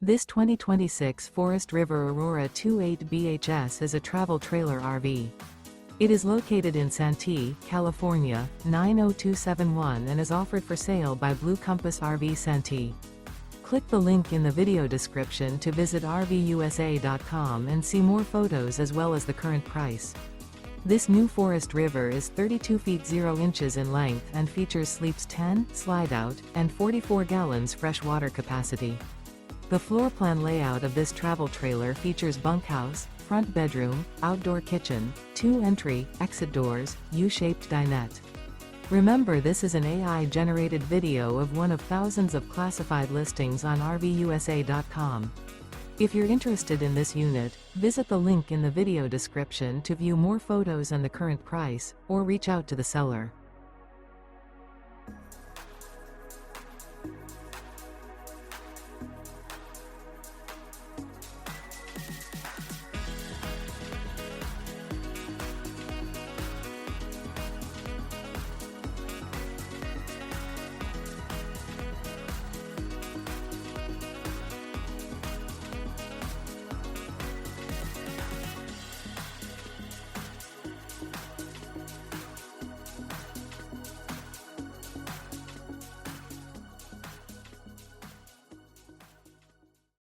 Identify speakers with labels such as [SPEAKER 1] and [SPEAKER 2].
[SPEAKER 1] This 2026 Forest River Aurora 28 BHS is a travel trailer RV. It is located in Santee, California, 90271 and is offered for sale by Blue Compass RV Santee. Click the link in the video description to visit RVUSA.com and see more photos as well as the current price. This new Forest River is 32 feet 0 inches in length and features sleeps 10, slide-out, and 44 gallons fresh water capacity. The floor plan layout of this travel trailer features bunkhouse, front bedroom, outdoor kitchen, 2 entry, exit doors, U-shaped dinette. Remember, this is an AI-generated video of one of thousands of classified listings on RVUSA.com. If you're interested in this unit, visit the link in the video description to view more photos and the current price, or reach out to the seller.